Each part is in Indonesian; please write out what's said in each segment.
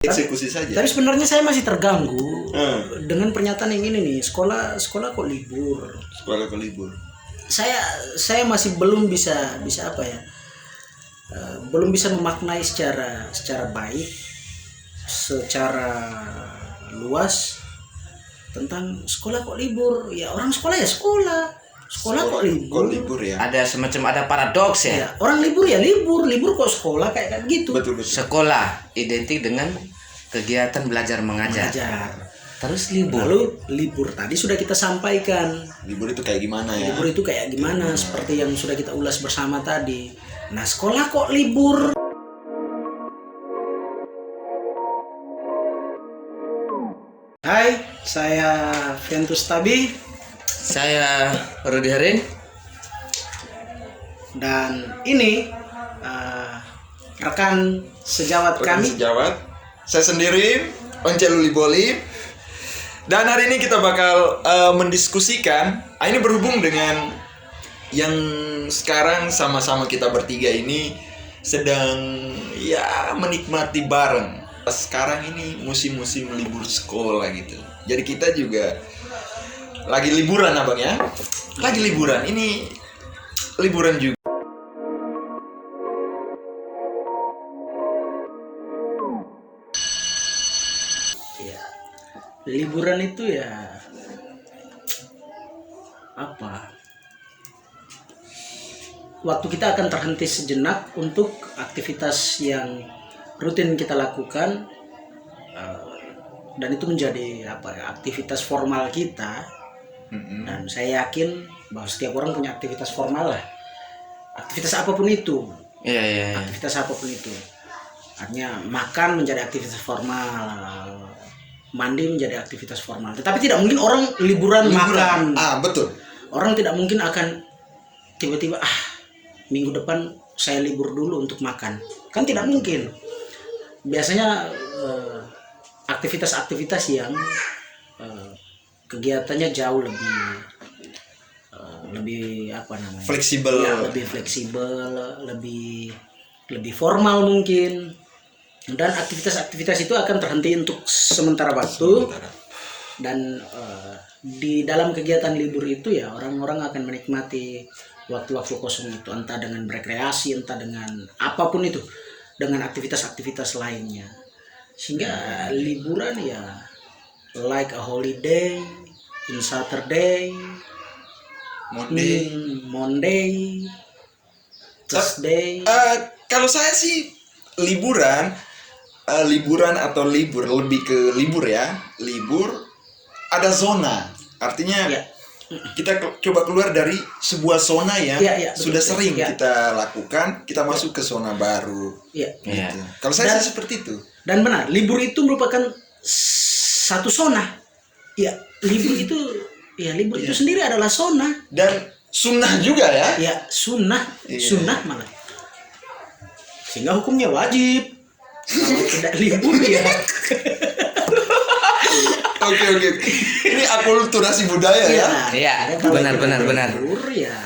Eksekusi saja. Tapi sebenarnya saya masih terganggu dengan pernyataan yang ini nih, sekolah kok libur. Sekolah kok libur. Saya masih belum bisa apa ya? Belum bisa memaknai secara baik, secara luas tentang sekolah kok libur. Ya orang sekolah ya sekolah kok libur. Kok libur ya? Ada semacam paradoks ya. Ya, orang libur ya libur kok sekolah kayak gitu. Betul. Sekolah identik dengan kegiatan belajar mengajar. Terus libur. Lalu libur tadi sudah kita sampaikan. Libur itu kayak gimana ya? Libur itu kayak gimana? Seperti yang sudah kita ulas bersama tadi. Nah, sekolah kok libur? Hai, saya Ventus Tabi. Saya Rudi Harin. Dan ini rekan sejawat kami. Sejawat. Saya sendiri, Once Luli Bolip. Dan hari ini kita bakal mendiskusikan. Ini berhubung dengan yang sekarang sama-sama kita bertiga ini sedang ya menikmati bareng. Sekarang ini musim-musim libur sekolah gitu. Jadi kita juga lagi liburan abang ya. Lagi liburan. Ini liburan juga. Liburan itu ya apa? Waktu kita akan terhenti sejenak untuk aktivitas yang rutin kita lakukan, dan itu menjadi apa ya, aktivitas formal kita. Dan saya yakin bahwa setiap orang punya aktivitas formal lah, aktivitas apapun itu. Aktivitas apapun itu, artinya makan menjadi aktivitas formal, mandi menjadi aktivitas formal. Tetapi tidak mungkin orang liburan makan. Betul. Orang tidak mungkin akan tiba-tiba minggu depan saya libur dulu untuk makan. Kan tidak mungkin. Biasanya aktivitas-aktivitas yang kegiatannya jauh lebih apa namanya? Fleksibel. Ya, lebih fleksibel, lebih formal mungkin. Dan aktivitas-aktivitas itu akan terhenti untuk sementara waktu. Dan di dalam kegiatan libur itu ya orang-orang akan menikmati waktu-waktu kosong itu, entah dengan berekreasi, entah dengan apapun itu, dengan aktivitas-aktivitas lainnya. Sehingga liburan ya like a holiday in Saturday, Monday, Tuesday. Kalau saya sih liburan atau libur, lebih ke libur ya. Libur ada zona. Artinya kita coba keluar dari sebuah zona yang sudah sering kita lakukan, kita masuk ke zona baru. Gitu. Kalau saya sih seperti itu. Dan benar, libur itu merupakan satu zona. Ya, libur itu itu sendiri adalah zona. Dan sunnah juga ya. Ya, sunnah malah. Sehingga hukumnya wajib. Kalau tidak libur ya. Oke. Ini akulturasi budaya ya. Iya, benar. Libur ya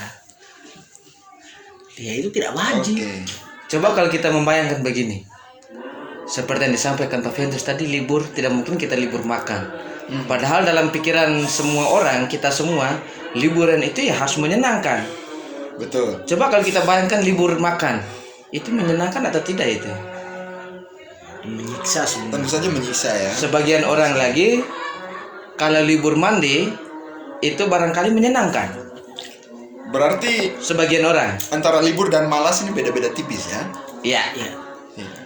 itu tidak wajib. Coba kalau kita membayangkan begini. Seperti yang disampaikan Pak Ventus tadi, libur tidak mungkin kita libur makan. Padahal dalam pikiran semua orang, kita semua, liburan itu ya harus menyenangkan. Betul. Coba kalau kita bayangkan libur makan, itu menyenangkan atau tidak itu? Menyiksa sebenarnya. Tentu saja menyiksa ya. Sebagian orang lagi kalau libur mandi itu barangkali menyenangkan. Berarti sebagian orang antara libur dan malas ini beda-beda tipis ya. Iya.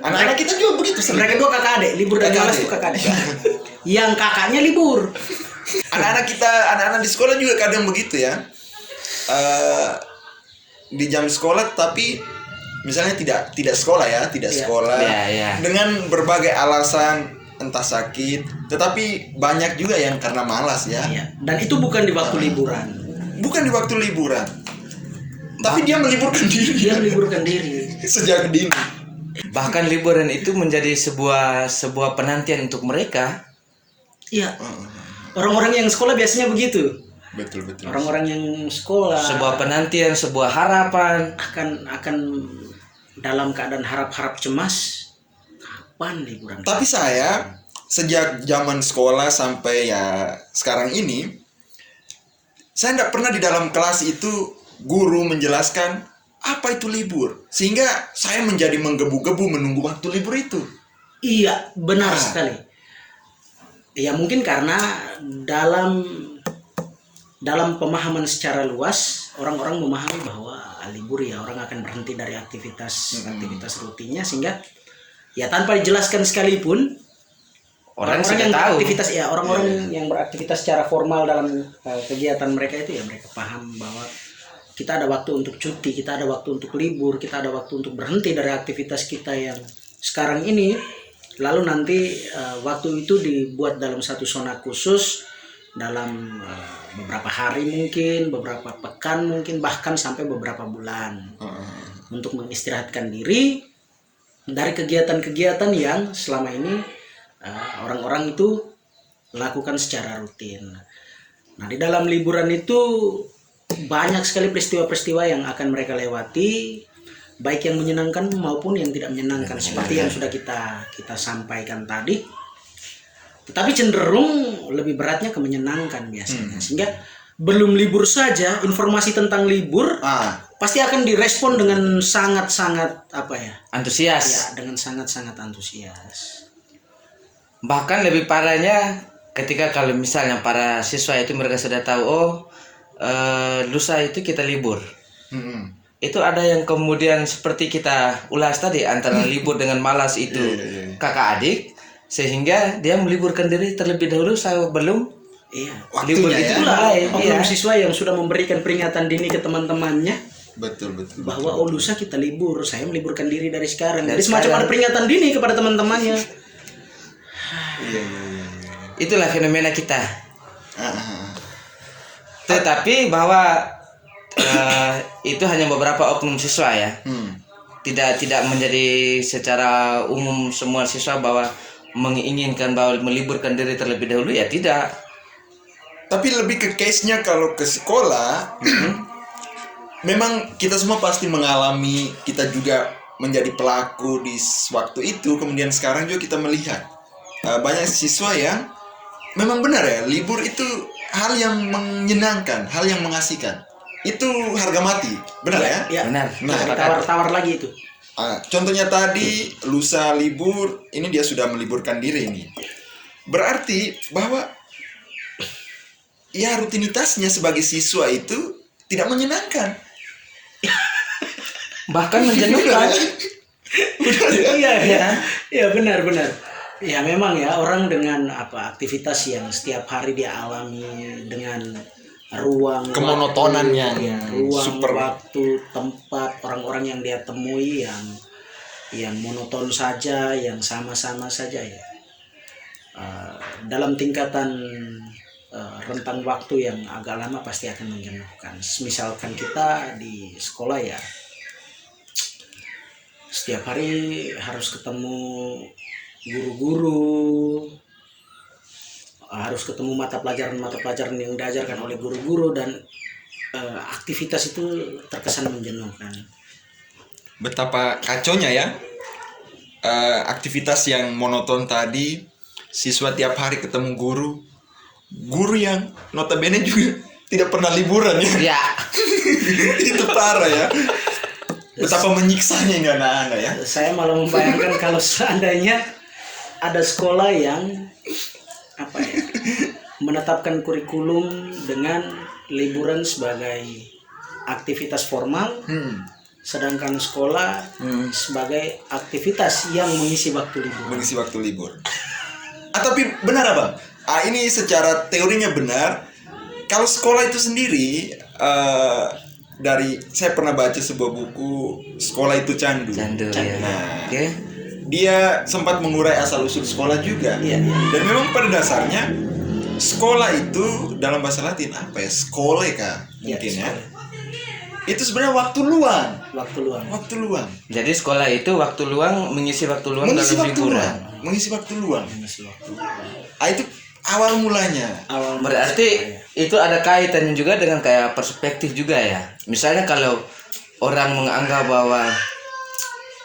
Anak-anak kita juga begitu. Mereka dua kakak adik, libur dan malas itu kakak adik. Yang kakaknya libur. Anak-anak di sekolah juga kadang begitu ya. Di jam sekolah tapi misalnya tidak sekolah ya, sekolah dengan berbagai alasan, entah sakit, tetapi banyak juga yang karena malas ya. Dan itu bukan di waktu liburan. Bukan di waktu liburan. Tapi dia meliburkan diri. Sejak dini. Bahkan liburan itu menjadi sebuah penantian untuk mereka. Iya. Orang-orang yang sekolah biasanya begitu. Betul. Orang-orang yang sekolah sebuah penantian, sebuah harapan akan dalam keadaan harap-harap cemas. kapan liburan? Tapi saya sejak zaman sekolah sampai ya sekarang ini, saya tidak pernah di dalam kelas itu guru menjelaskan apa itu libur, sehingga saya menjadi menggebu-gebu menunggu waktu libur itu. Iya, benar sekali. Ya mungkin karena dalam pemahaman secara luas orang-orang memahami bahwa libur ya orang akan berhenti dari aktivitas rutinnya, sehingga ya tanpa dijelaskan sekalipun orang-orang yang beraktivitas yang beraktivitas secara formal dalam kegiatan mereka itu ya mereka paham bahwa kita ada waktu untuk cuti, kita ada waktu untuk libur, kita ada waktu untuk berhenti dari aktivitas kita yang sekarang ini. Lalu nanti waktu itu dibuat dalam satu zona khusus dalam beberapa hari mungkin, beberapa pekan mungkin, bahkan sampai beberapa bulan untuk mengistirahatkan diri dari kegiatan-kegiatan yang selama ini orang-orang itu lakukan secara rutin. Nah, di dalam liburan itu banyak sekali peristiwa-peristiwa yang akan mereka lewati, baik yang menyenangkan maupun yang tidak menyenangkan, seperti yang sudah kita sampaikan tadi. Tetapi cenderung lebih beratnya ke menyenangkan biasanya. Sehingga belum libur saja informasi tentang libur pasti akan direspon dengan sangat-sangat antusias. Ya, dengan sangat-sangat antusias. Bahkan lebih parahnya ketika kalau misalnya para siswa itu mereka sudah tahu lusa itu kita libur. Itu ada yang kemudian seperti kita ulas tadi antara libur dengan malas itu kakak adik, sehingga dia meliburkan diri terlebih dahulu sebelum libur itu mulai. Oknum siswa yang sudah memberikan peringatan dini ke teman-temannya. Betul. Bahwa lusa kita libur, saya meliburkan diri dari sekarang. Jadi semacam ada peringatan dini kepada teman-temannya. Itulah fenomena kita. Tetapi bahwa itu hanya beberapa oknum siswa ya. Tidak menjadi secara umum semua siswa bahwa menginginkan bahwa meliburkan diri terlebih dahulu, ya tidak. Tapi lebih ke case-nya kalau ke sekolah, memang kita semua pasti mengalami, kita juga menjadi pelaku di waktu itu. Kemudian sekarang juga kita melihat banyak siswa yang memang benar ya, libur itu hal yang menyenangkan, hal yang mengasihkan. Itu harga mati, benar ya? Ya, benar. Tawar-tawar lagi itu. Contohnya tadi lusa libur, ini dia sudah meliburkan diri ini. Berarti bahwa ya rutinitasnya sebagai siswa itu tidak menyenangkan. Bahkan menjenuhkan. Benar ya? Iya benar. Ya memang ya, orang dengan aktivitas yang setiap hari dia alami dengan ruang kemonotonan waktu, yang ruang super. waktu, tempat, orang-orang yang dia temui yang monoton saja, yang sama-sama saja ya. Dalam tingkatan rentang waktu yang agak lama pasti akan menjenuhkan. Misalkan kita di sekolah ya, setiap hari harus ketemu guru-guru, harus ketemu mata pelajaran yang diajarkan oleh guru-guru, dan aktivitas itu terkesan menjenuhkan. Betapa kaconya ya, aktivitas yang monoton tadi, siswa tiap hari ketemu guru yang notabene juga tidak pernah liburan ya. Ya. Itu parah ya. Betapa menyiksanya ini anak-anak ya. Saya malah membayangkan kalau seandainya ada sekolah yang menetapkan kurikulum dengan liburan sebagai aktivitas formal, sedangkan sekolah sebagai aktivitas yang mengisi waktu libur. Tapi benar Abang, ini secara teorinya benar. Kalau sekolah itu sendiri, dari saya pernah baca sebuah buku, Sekolah Itu Candu. Ya. Nah, Okay. dia sempat mengurai asal-usul sekolah juga. Dan memang pada dasarnya sekolah itu dalam bahasa Latin apa ya? Skoleka mungkin ya. Itu sebenarnya waktu luang. Jadi sekolah itu waktu luang, mengisi waktu luang dalam liburan. Mengisi waktu luang. Itu awal mulanya. Berarti itu ada kaitannya juga dengan kayak perspektif juga ya. Misalnya kalau orang menganggap bahwa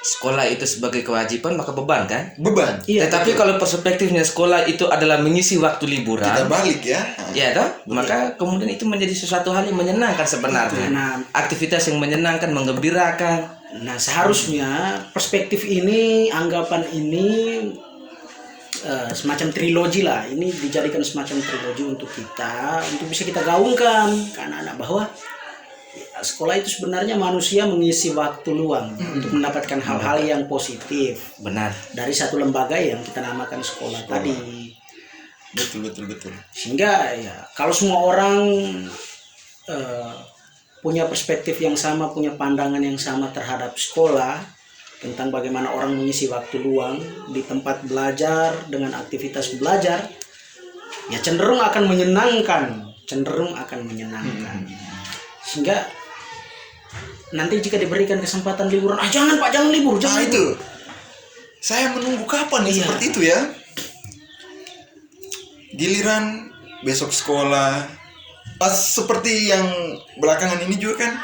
sekolah itu sebagai kewajiban maka beban kan. Beban. Iya, Tetapi kalau perspektifnya sekolah itu adalah mengisi waktu liburan, Kita balik ya. ya toh, maka kemudian itu menjadi sesuatu hal yang menyenangkan sebenarnya. Nah, Aktivitas yang menyenangkan, menggembirakan. Nah, seharusnya perspektif ini, anggapan ini semacam trilogi lah. Ini dijadikan semacam trilogi untuk kita, untuk bisa kita gaungkan ke anak-anak bahwa ya, sekolah itu sebenarnya manusia mengisi waktu luang untuk mendapatkan hal-hal yang positif Benar. dari satu lembaga yang kita namakan sekolah tadi. Betul. Sehingga ya kalau semua orang punya perspektif yang sama, punya pandangan yang sama terhadap sekolah, tentang bagaimana orang mengisi waktu luang di tempat belajar dengan aktivitas belajar, ya cenderung akan menyenangkan. Sehingga nanti jika diberikan kesempatan liburan, jangan Pak, jangan libur, jangan libur. Itu. Saya menunggu kapan nih seperti itu ya. Giliran besok sekolah. Pas seperti yang belakangan ini juga kan.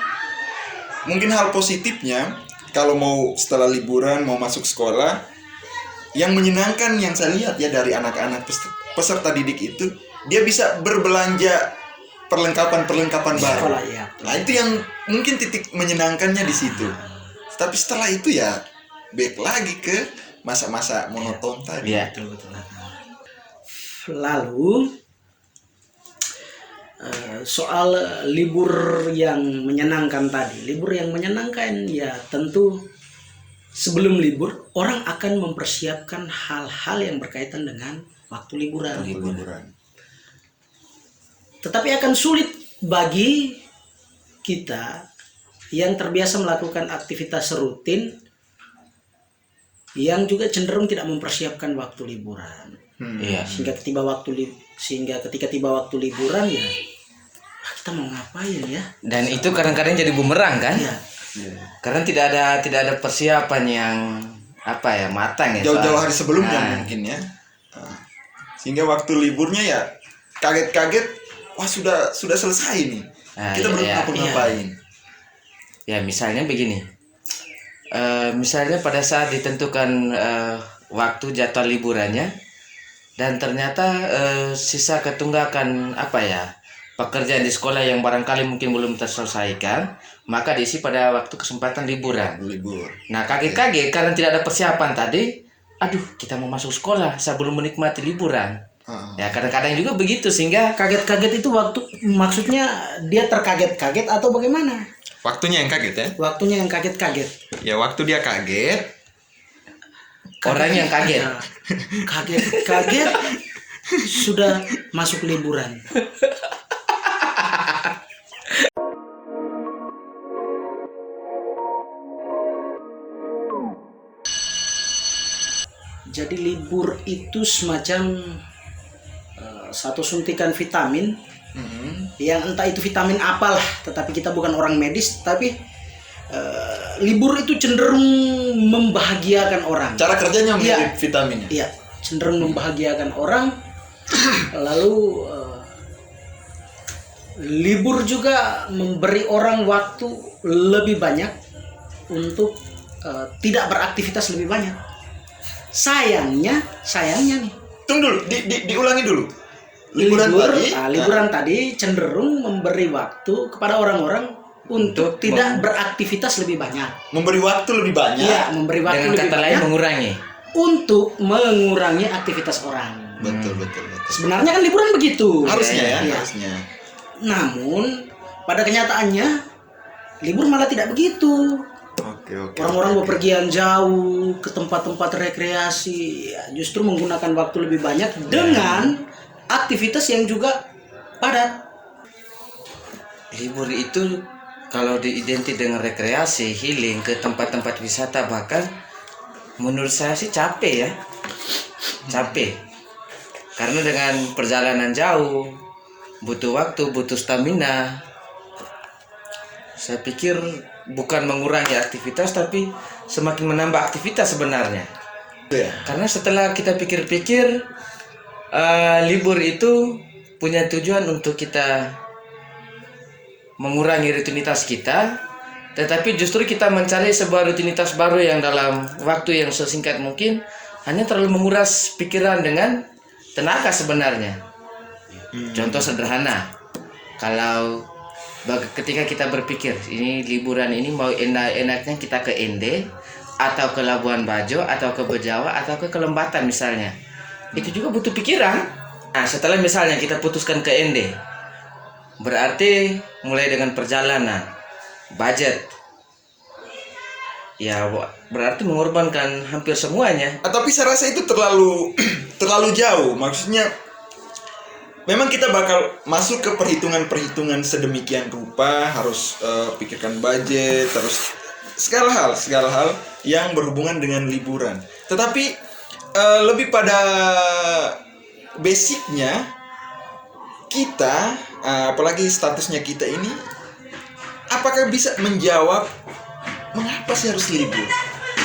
Mungkin hal positifnya kalau mau setelah liburan mau masuk sekolah, yang menyenangkan yang saya lihat ya dari anak-anak peserta didik itu, dia bisa berbelanja perlengkapan baru. Sekolah, ya. Nah itu yang mungkin titik menyenangkannya di situ. Tapi setelah itu ya back lagi ke masa-masa monoton tadi. Iya. Betul. Lalu soal libur yang menyenangkan tadi. Libur yang menyenangkan ya tentu sebelum libur orang akan mempersiapkan hal-hal yang berkaitan dengan waktu liburan. Tetapi akan sulit bagi kita yang terbiasa melakukan aktivitas rutin yang juga cenderung tidak mempersiapkan waktu liburan. Iya. Sehingga ketika tiba waktu liburan ya kita mau ngapain ya? Dan itu kadang-kadang jadi bumerang kan? Iya. Karena tidak ada persiapan yang matang ya. Jauh-jauh soal- hari sebelumnya Nah, mungkin ya. Sehingga waktu liburnya ya kaget-kaget, wah sudah selesai nih. Kita belum ngapa-ngapain. Ya misalnya begini. Misalnya pada saat ditentukan waktu jadwal liburannya dan ternyata sisa ketunggakan pekerjaan di sekolah yang barangkali mungkin belum terselesaikan, maka diisi pada waktu kesempatan liburan. Libur. Nah kaget-kaget karena tidak ada persiapan tadi, kita mau masuk sekolah sebelum menikmati liburan. Ya kadang-kadang juga begitu, sehingga Kaget-kaget itu waktu maksudnya dia terkaget-kaget atau bagaimana? Waktunya yang kaget ya. Waktunya yang kaget-kaget. Ya waktu dia kaget, orang yang kaget. Nah, kaget-kaget sudah masuk liburan. Jadi libur itu semacam satu suntikan vitamin yang entah itu vitamin apalah, tetapi kita bukan orang medis, tapi libur itu cenderung membahagiakan orang. cara kerjanya mirip Iya. vitaminnya. Iya, cenderung membahagiakan orang. Lalu libur juga memberi orang waktu lebih banyak untuk tidak beraktivitas lebih banyak. Sayangnya nih. Tunggu dulu, diulangi dulu. Liburan Tadi cenderung memberi waktu kepada orang-orang untuk tidak beraktivitas lebih banyak. memberi waktu lebih banyak. Iya, memberi waktu dengan lebih kata lain banyak mengurangi. untuk mengurangi aktivitas orang. Betul. Sebenarnya kan liburan begitu. Harusnya ya, Iya. harusnya. Namun pada kenyataannya libur malah tidak begitu. Oke. Orang-orang bepergian jauh ke tempat-tempat rekreasi, ya, justru menggunakan waktu lebih banyak dengan aktivitas yang juga padat. Libur itu kalau diidenti dengan rekreasi, healing ke tempat-tempat wisata, bahkan menurut saya sih capek ya. Capek. Karena dengan perjalanan jauh, butuh waktu, butuh stamina. Saya pikir bukan mengurangi aktivitas, tapi semakin menambah aktivitas sebenarnya. Ya. Karena setelah kita pikir-pikir, libur itu punya tujuan untuk kita mengurangi rutinitas kita, Tetapi justru kita mencari sebuah rutinitas baru yang dalam waktu yang sesingkat mungkin hanya terlalu menguras pikiran dengan tenaga sebenarnya. Contoh sederhana, kalau ketika kita berpikir ini liburan ini mau enaknya kita ke Ende atau ke Labuan Bajo atau ke Bejawa atau ke Kelembatan misalnya, itu juga butuh pikiran. Nah, setelah misalnya kita putuskan ke Ende, berarti mulai dengan perjalanan, budget, ya berarti mengorbankan hampir semuanya. Tapi saya rasa itu terlalu terlalu jauh. Maksudnya memang kita bakal masuk ke perhitungan-perhitungan sedemikian rupa, harus pikirkan budget, terus segala hal yang berhubungan dengan liburan. Tetapi lebih pada basicnya kita, apalagi statusnya kita ini, apakah bisa menjawab mengapa sih harus libur?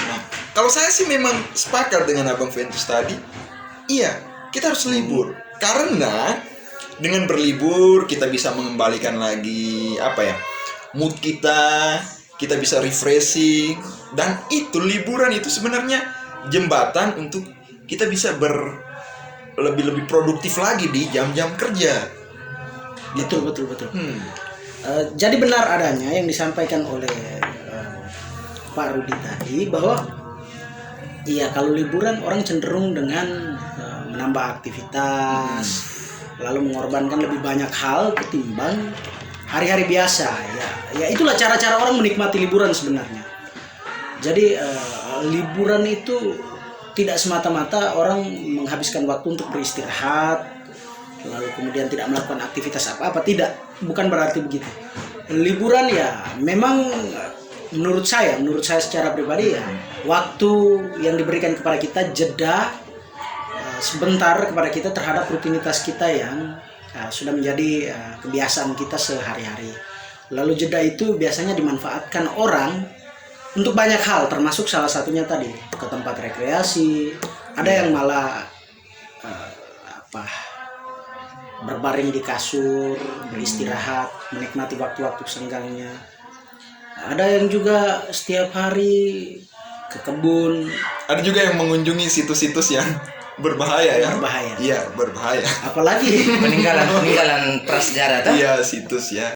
Nah, kalau saya sih memang sepakat dengan Abang Ventus tadi. Iya, kita harus libur karena dengan berlibur kita bisa mengembalikan lagi mood kita bisa refreshing, dan itu liburan itu sebenarnya jembatan untuk kita bisa lebih produktif lagi di jam-jam kerja. Betul. Jadi benar adanya yang disampaikan oleh Pak Rudi tadi, bahwa iya, kalau liburan orang cenderung dengan menambah aktivitas, lalu mengorbankan lebih banyak hal ketimbang hari-hari biasa. Ya itulah cara-cara orang menikmati liburan sebenarnya. Jadi liburan itu tidak semata-mata orang menghabiskan waktu untuk beristirahat, lalu kemudian tidak melakukan aktivitas apa-apa. Tidak, bukan berarti begitu. Liburan ya memang menurut saya secara pribadi ya, waktu yang diberikan kepada kita, jeda sebentar kepada kita terhadap rutinitas kita yang sudah menjadi kebiasaan kita sehari-hari. Lalu jeda itu biasanya dimanfaatkan orang untuk banyak hal, termasuk salah satunya tadi ke tempat rekreasi. Ada yang malah berbaring di kasur, beristirahat, menikmati waktu-waktu senggangnya. Ada yang juga setiap hari ke kebun. Ada juga yang mengunjungi situs-situs yang berbahaya ya. Berbahaya. Iya, berbahaya. Apalagi peninggalan prasejarah tuh. Iya, situs ya.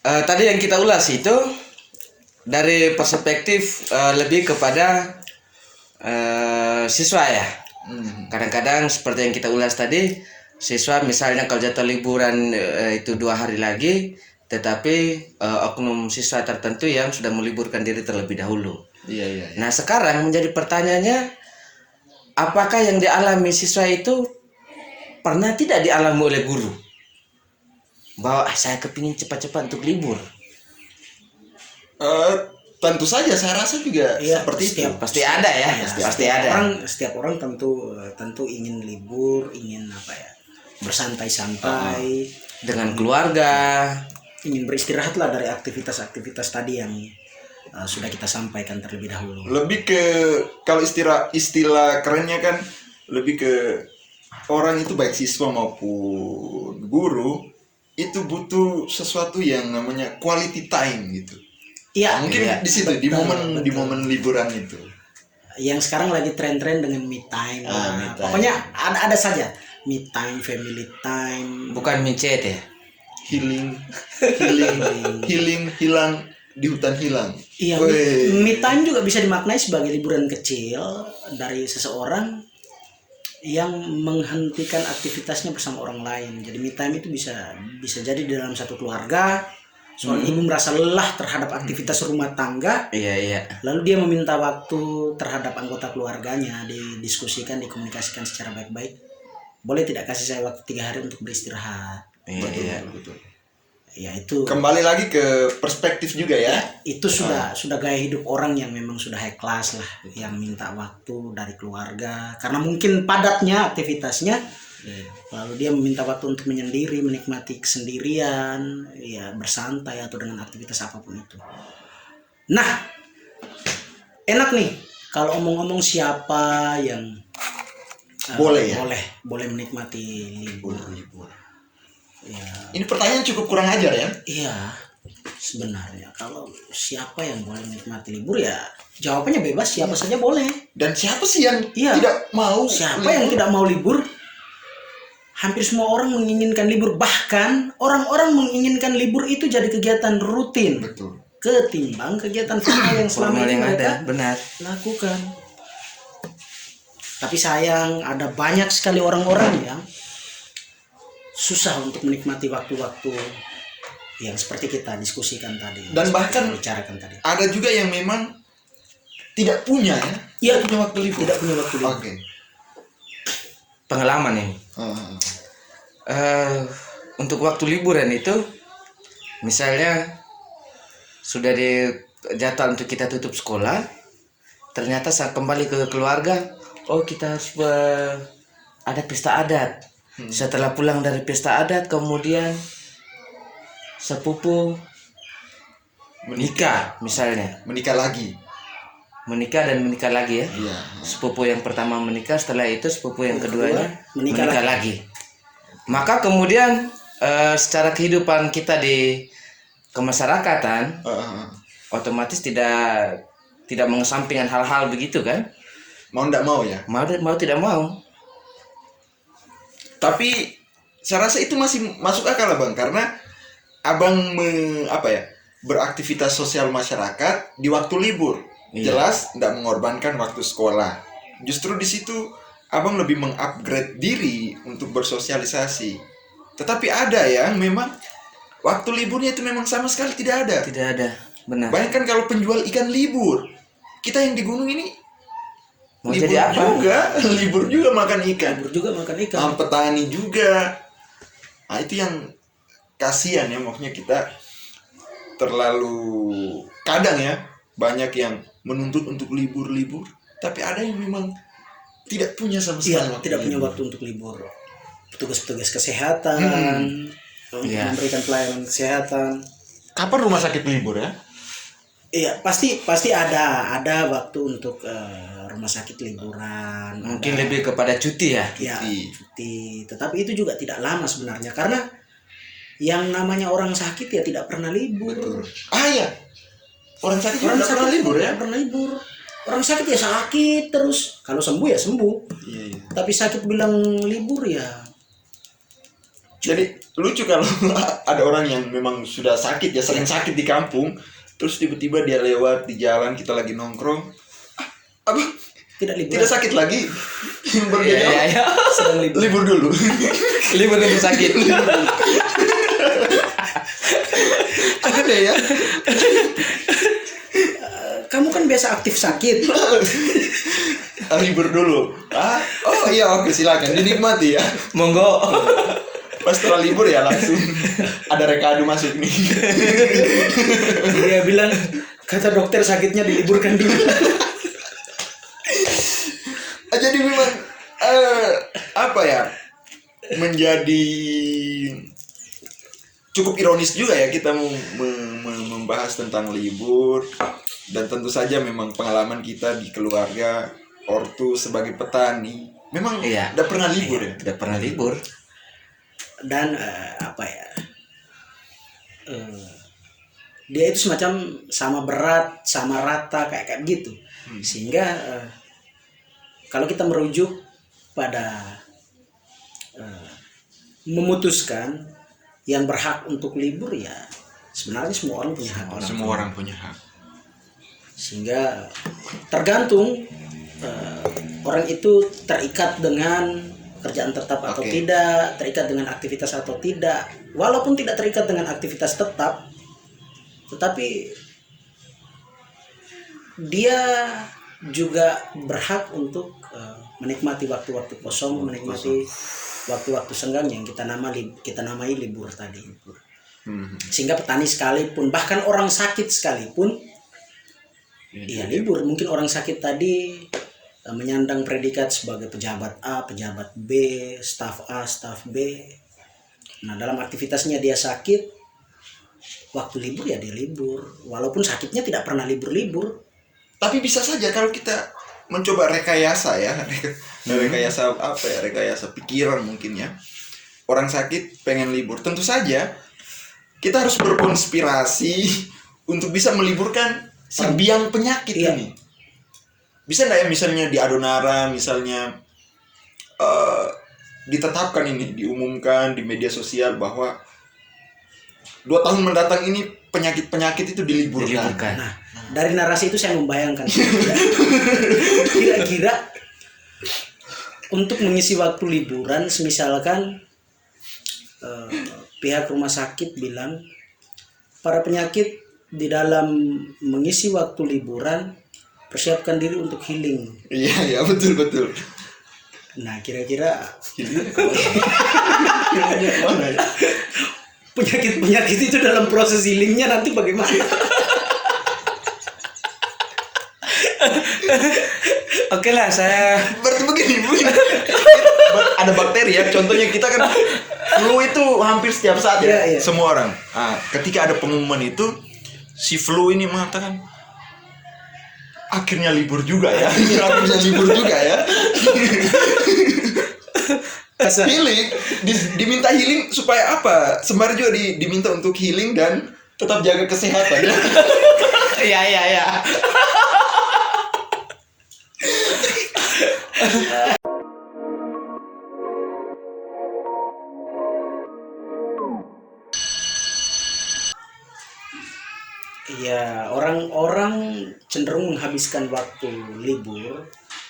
Tadi yang kita ulas itu dari perspektif lebih kepada siswa ya. Kadang-kadang seperti yang kita ulas tadi, siswa misalnya kalau jatuh liburan itu 2 hari lagi, tetapi oknum siswa tertentu yang sudah meliburkan diri terlebih dahulu. Iya. Nah, sekarang menjadi pertanyaannya, apakah yang dialami siswa itu pernah tidak dialami oleh guru? Bahwa saya kepingin cepat-cepat untuk libur. Tentu saja saya rasa juga seperti itu. Pasti ada ya, pasti ada. Setiap orang tentu ingin libur, ingin bersantai-santai dengan keluarga, ingin beristirahat lah dari aktivitas-aktivitas tadi yang sudah kita sampaikan terlebih dahulu. Lebih ke, kalau istilah kerennya kan lebih ke orang itu, baik siswa maupun guru, itu butuh sesuatu yang namanya quality time gitu. Iya. Mungkin di situ, di momen liburan itu. Yang sekarang lagi tren-tren dengan me time. Me time. Pokoknya ada saja me time, family time. Bukan micet ya. Healing, hilang di hutan hilang. Iya, me time juga bisa dimaknai sebagai liburan kecil dari seseorang yang menghentikan aktivitasnya bersama orang lain. Jadi me time itu bisa jadi dalam satu keluarga. Soalnya ibu merasa lelah terhadap aktivitas rumah tangga. Iya. Lalu dia meminta waktu terhadap anggota keluarganya, didiskusikan, dikomunikasikan secara baik-baik. Boleh tidak kasih saya waktu 3 hari untuk beristirahat? Betul. Ya itu. Kembali lagi ke perspektif juga ya. Itu sudah gaya hidup orang yang memang sudah high class lah, yang minta waktu dari keluarga karena mungkin padatnya aktivitasnya. Lalu dia meminta waktu untuk menyendiri, menikmati kesendirian, ya bersantai atau dengan aktivitas apapun itu. Nah, enak nih kalau omong-omong siapa yang Boleh ya? boleh menikmati libur. Ya, Ini pertanyaan cukup kurang ajar ya. iya. Sebenarnya kalau siapa yang boleh menikmati libur ya jawabannya bebas, siapa saja boleh. Dan siapa sih yang Iya. tidak mau? Siapa yang tidak mau libur? Hampir semua orang menginginkan libur, bahkan orang-orang menginginkan libur itu jadi kegiatan rutin Betul. ketimbang kegiatan formal yang selama Formal ini yang mereka ada, benar. lakukan. Tapi sayang ada banyak sekali orang-orang yang susah untuk menikmati waktu-waktu yang seperti kita diskusikan tadi. Dan seperti bahkan kita bicarakan tadi. Ada juga yang memang tidak punya ya. Iya, Tidak punya waktu libur. tidak punya waktu libur. Oke. Pengalaman ini. Untuk waktu liburan itu, misalnya sudah di jadwal untuk kita tutup sekolah, ternyata saat kembali ke keluarga, oh kita harus ada pesta adat. Setelah pulang dari pesta adat, kemudian sepupu menikah misalnya, Menikah lagi. menikah dan menikah lagi ya. Iya. Sepupu yang pertama menikah, setelah itu sepupu yang keduanya menikah menikah lagi. Maka kemudian secara kehidupan kita di kemasyarakatan otomatis tidak mengesampingkan hal-hal begitu kan? Mau tidak mau ya. Mau tidak mau. Tapi saya rasa itu masih masuk akal Bang, karena Abang beraktivitas sosial masyarakat di waktu libur. Iya. Jelas tidak mengorbankan waktu sekolah. Justru di situ Abang lebih mengupgrade diri untuk bersosialisasi. Tetapi ada yang memang waktu liburnya itu memang sama sekali tidak ada. Tidak ada. Benar. Bayangkan kalau penjual ikan libur. Kita yang di gunung ini Mau libur jadi apa? juga, libur juga makan ikan. Libur juga makan ikan. Petani juga. Nah itu yang kasihan ya, maksudnya kita terlalu kadang ya banyak yang menuntut untuk libur-libur, tapi ada yang memang tidak punya sama sekali. Iya, tidak punya waktu untuk libur. Petugas-petugas kesehatan untuk Iya. memberikan pelayanan kesehatan. Kapan rumah sakit libur ya? Iya, pasti ada waktu untuk rumah sakit liburan. Mungkin lebih kepada cuti ya. Ya, Cuti. cuti. Tetapi itu juga tidak lama sebenarnya karena yang namanya orang sakit ya tidak pernah libur. Betul. Ya. Orang sakit juga Orang tidak pernah sakit libur ya? tidak pernah libur. Orang sakit ya sakit terus. Kalau sembuh ya sembuh. Iya, iya. Tapi sakit bilang libur ya. Jadi lucu kalau ada orang yang memang sudah sakit ya, sering sakit di kampung, terus tiba-tiba dia lewat di jalan, kita lagi nongkrong, apa? Tidak libur. Tidak sakit lagi. Berbeda. Iya. Sedang libur. Libur dulu. Libur untuk sakit. Ada ya. Kamu kan biasa aktif sakit. Libur dulu. Oh iya, oke, silakan dinikmati ya. Monggo. Pas setelah libur ya langsung ada rekado masuk nih. Dia bilang kata dokter sakitnya diliburkan dulu. Jadi memang menjadi cukup ironis juga ya kita membahas tentang libur, dan tentu saja memang pengalaman kita di keluarga ortu sebagai petani memang Iya. tidak pernah libur ya. Tidak pernah libur. Dan dia itu semacam sama berat, sama rata kayak gitu. Sehingga kalau kita merujuk pada memutuskan yang berhak untuk libur ya sebenarnya semua orang punya hak. Semua orang punya hak. Sehingga tergantung orang itu terikat dengan pekerjaan tetap atau Oke. tidak, terikat dengan aktivitas atau tidak. Walaupun tidak terikat dengan aktivitas tetap, tetapi dia juga berhak untuk menikmati waktu-waktu kosong, menikmati waktu-waktu senggang yang kita namai libur tadi. Sehingga petani sekalipun, bahkan orang sakit sekalipun, iya libur. Mungkin orang sakit tadi menyandang predikat sebagai pejabat A, pejabat B, staf A, staf B. Nah, dalam aktivitasnya dia sakit, waktu libur ya dia libur. Walaupun sakitnya tidak pernah libur-libur. Tapi bisa saja kalau kita mencoba rekayasa ya. Rekayasa apa ya? Rekayasa pikiran mungkin ya. Orang sakit pengen libur, tentu saja kita harus berkonspirasi untuk bisa meliburkan si biang penyakit ini. Bisa nggak ya misalnya di Adonara misalnya ditetapkan ini, diumumkan di media sosial bahwa 2 tahun mendatang ini penyakit-penyakit itu diliburkan. Nah, dari narasi itu saya membayangkan kira-kira untuk mengisi waktu liburan, misalkan pihak rumah sakit bilang para penyakit di dalam mengisi waktu liburan persiapkan diri untuk healing. Iya betul. Nah, kira-kira Healingnya kemana ya? penyakit-penyakit itu dalam proses healingnya nanti bagaimana? Oke lah, saya Berarti begini. Ada bakteri ya. Contohnya kita kan flu itu hampir setiap saat ya. Iya. Semua orang. Nah, ketika ada pengumuman itu, si flu ini mengatakan akhirnya libur juga ya. Akhirnya libur juga ya. Healing, diminta healing supaya apa? Sembari juga diminta untuk healing dan tetap jaga kesehatan ya. Iya. Ya, orang-orang cenderung menghabiskan waktu libur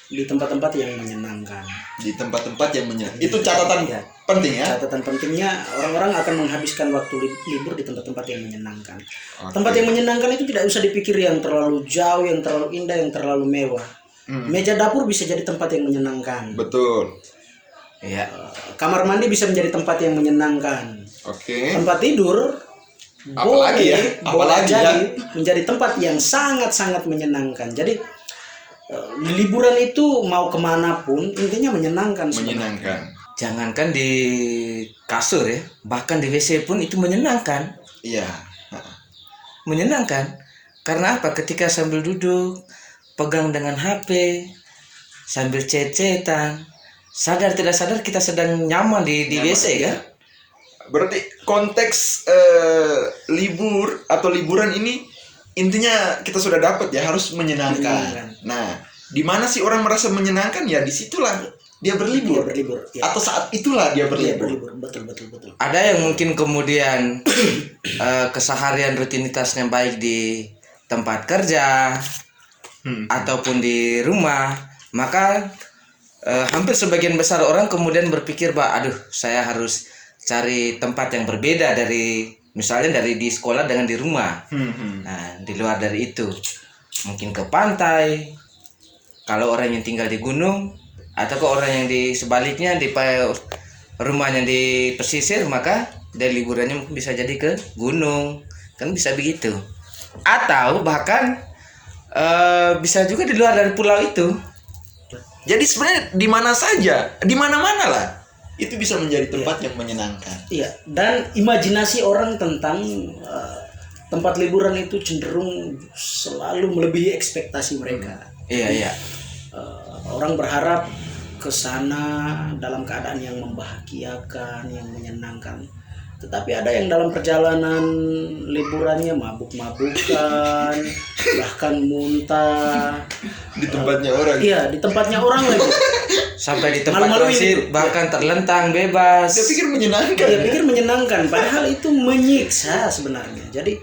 di tempat-tempat yang menyenangkan. Di tempat-tempat yang itu catatan Ya. penting ya. Catatan pentingnya, orang-orang akan menghabiskan waktu libur di tempat-tempat yang menyenangkan. Oke. Tempat yang menyenangkan itu tidak usah dipikir yang terlalu jauh, yang terlalu indah, yang terlalu mewah. Meja dapur bisa jadi tempat yang menyenangkan. Betul. Iya. Kamar mandi bisa menjadi tempat yang menyenangkan. Oke. Tempat tidur Apalagi ya? Apalagi ya? menjadi tempat yang sangat-sangat menyenangkan. Jadi liburan itu mau kemanapun intinya menyenangkan. Menyenangkan. Jangankan di kasur ya, bahkan di WC pun itu menyenangkan. Iya. Menyenangkan. Karena apa? Ketika sambil duduk, pegang dengan HP, sambil cecetan, sadar tidak sadar kita sedang nyaman di WC kan? Berarti konteks libur atau liburan ini intinya kita sudah dapat ya, harus menyenangkan. Nah, di mana sih orang merasa menyenangkan ya, disitulah dia berlibur. Ya. Atau saat itulah dia Iya, berlibur. betul. Ada yang mungkin kemudian keseharian rutinitasnya baik di tempat kerja ataupun di rumah, maka hampir sebagian besar orang kemudian berpikir bahwa aduh, saya harus cari tempat yang berbeda dari misalnya dari di sekolah dengan di rumah. Nah, di luar dari itu mungkin ke pantai kalau orang yang tinggal di gunung, atau ke orang yang di sebaliknya di rumahnya di pesisir, maka dari liburannya mungkin bisa jadi ke gunung, kan bisa begitu. Atau bahkan bisa juga di luar dari pulau itu. Jadi sebenarnya di mana saja, di mana-mana lah, itu bisa menjadi tempat yang menyenangkan. Iya, dan imajinasi orang tentang tempat liburan itu cenderung selalu melebihi ekspektasi mereka. Iya. Orang berharap ke sana dalam keadaan yang membahagiakan, yang menyenangkan. Tetapi ada yang dalam perjalanan liburannya mabuk-mabukan, bahkan muntah. Di tempatnya orang. Iya, di tempatnya orang lagi. Sampai di tempat Malu-maluin transit itu. bahkan terlentang bebas. Dia pikir menyenangkan. Dia pikir menyenangkan, padahal itu menyiksa sebenarnya. Jadi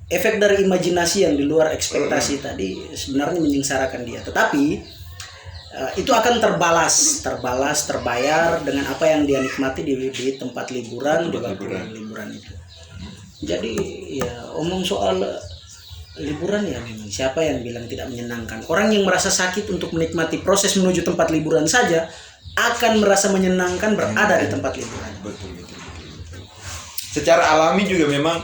efek dari imajinasi yang di luar ekspektasi tadi sebenarnya menyengsarakan dia. Tetapi itu akan terbayar dengan apa yang dia nikmati di tempat liburan, di waktu liburan itu. Jadi ya omong soal liburan ya memang siapa yang bilang tidak menyenangkan. Orang yang merasa sakit untuk menikmati proses menuju tempat liburan saja akan merasa menyenangkan berada di tempat liburan. Betul. Secara alami juga memang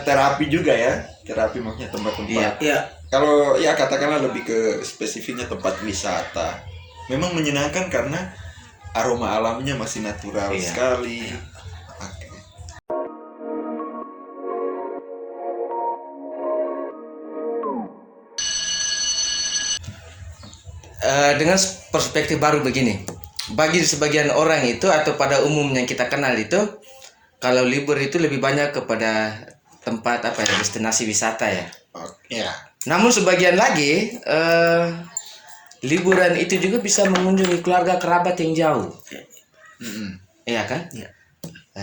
terapi juga ya. Terapi maksudnya tempat-tempat. Iya. Kalau ya katakanlah lebih ke spesifiknya tempat wisata. Memang menyenangkan karena aroma alamnya masih natural sekali. Oke. dengan perspektif baru begini. Bagi sebagian orang itu atau pada umumnya yang kita kenal itu, kalau libur itu lebih banyak kepada tempat apa ya, destinasi wisata ya. Ya. Namun sebagian lagi liburan itu juga bisa mengunjungi keluarga kerabat yang jauh. Iya kan? Iya.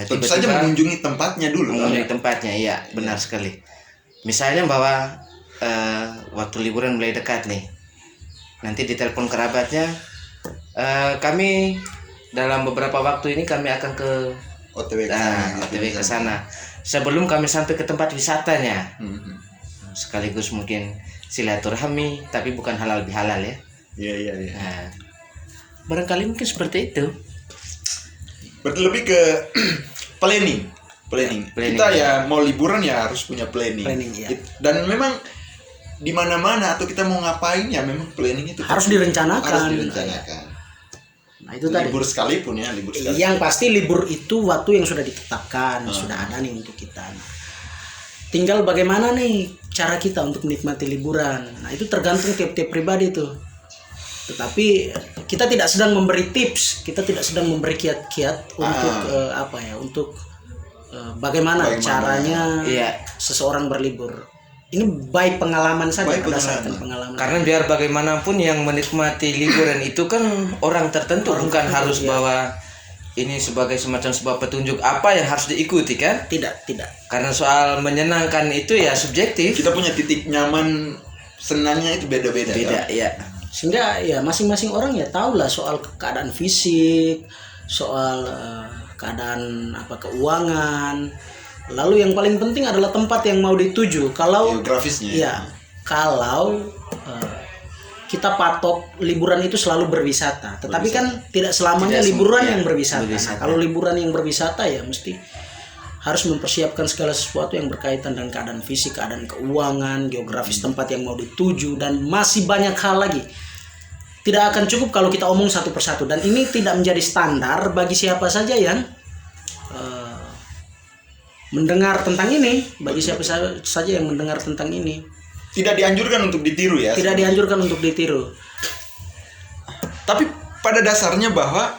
Tentu saja mengunjungi tempatnya dulu. Mengunjungi tempatnya, iya benar sekali. Misalnya bahwa waktu liburan mulai dekat nih, nanti ditelepon kerabatnya, kami dalam beberapa waktu ini kami akan ke OTW ke sana. Sebelum kami sampai ke tempat wisatanya, sekaligus mungkin silaturahmi, tapi bukan halal bihalal ya. Iya. Nah, barangkali mungkin seperti itu. Berarti lebih ke planning. Planning, Kita ya. ya mau liburan ya harus punya planning. Planning, ya. Dan memang di mana-mana atau kita mau ngapain ya memang planning itu Harus direncanakan. Harus direncanakan. Nah, itu tadi. Libur sekalipun ya, libur sekalipun. Yang pasti libur itu waktu yang sudah ditetapkan, sudah ada nih untuk kita. Nah, tinggal bagaimana nih cara kita untuk menikmati liburan. Nah, itu tergantung tiap-tiap pribadi tuh. Tetapi kita tidak sedang memberi tips, kita tidak sedang memberi kiat-kiat untuk untuk bagaimana caranya Iya. seseorang berlibur. Ini by pengalaman saja, By berdasarkan pengalaman. pengalaman. Karena biar bagaimanapun yang menikmati liburan itu kan orang tertentu, bukan harus bahwa ini sebagai semacam sebuah petunjuk apa yang harus diikuti kan? Tidak. Karena soal menyenangkan itu ya subjektif. Kita punya titik nyaman senangnya itu beda-beda. Beda, kan? ya. Sehingga ya masing-masing orang ya tahulah soal keadaan fisik, soal keadaan keuangan. Lalu yang paling penting adalah tempat yang mau dituju. Kalau Geografisnya. ya, kalau kita patok liburan itu selalu berwisata, tetapi kan tidak selamanya Tidak liburan semua, yang ya, berwisata. berwisata. Nah, kalau liburan yang berwisata ya mesti harus mempersiapkan segala sesuatu yang berkaitan dengan keadaan fisik, keadaan keuangan, geografis tempat yang mau dituju, dan masih banyak hal lagi. Tidak akan cukup kalau kita omong satu persatu, dan ini tidak menjadi standar bagi siapa saja yang mendengar tentang ini, bagi siapa saja yang mendengar tentang ini. Tidak dianjurkan untuk ditiru ya. Tidak dianjurkan untuk ditiru. Tapi pada dasarnya bahwa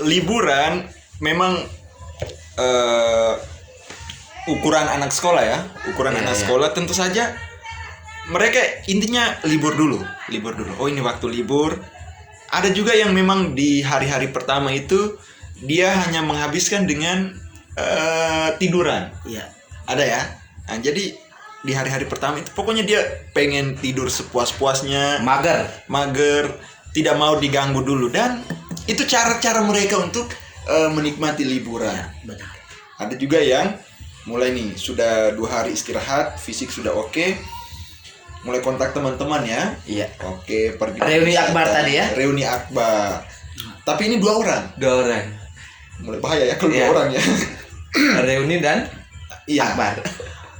liburan memang ukuran anak sekolah ya, sekolah tentu saja mereka intinya libur dulu. Oh ini waktu libur. Ada juga yang memang di hari-hari pertama itu dia hanya menghabiskan dengan tiduran. Iya. Ada ya. Nah, jadi di hari-hari pertama itu pokoknya dia pengen tidur sepuas-puasnya, mager, tidak mau diganggu dulu, dan itu cara-cara mereka untuk menikmati liburan. Ya, benar. Ada juga yang mulai nih sudah 2 hari istirahat, fisik sudah oke, mulai kontak teman-teman ya. Iya. Oke, pergi Reuni akbar tadi ya. Reuni akbar. Tapi ini 2 orang. 2 orang. Mulai bahaya ya kalau 2 orang ya. Reuni dan Iya. akbar.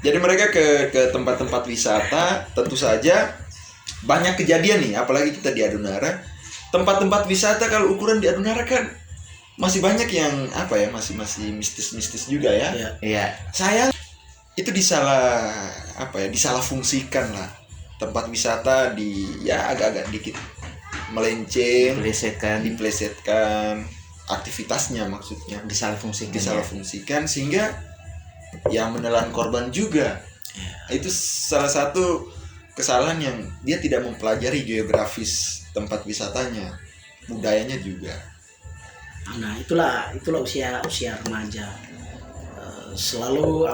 Jadi mereka ke tempat-tempat wisata, tentu saja banyak kejadian nih, apalagi kita di Adunara. Tempat-tempat wisata kalau ukuran di Adunara kan masih banyak yang masih mistis-mistis juga ya. Iya. Iya. Sayang itu disalah fungsikan lah. Tempat wisata agak-agak dikit melenceng, diplesetkan aktivitasnya, maksudnya Disalah fungsikan. disalah fungsikan sehingga yang menelan korban juga. Itu salah satu kesalahan yang dia tidak mempelajari geografis tempat wisatanya, budayanya juga. Nah, itulah usia remaja. Selalu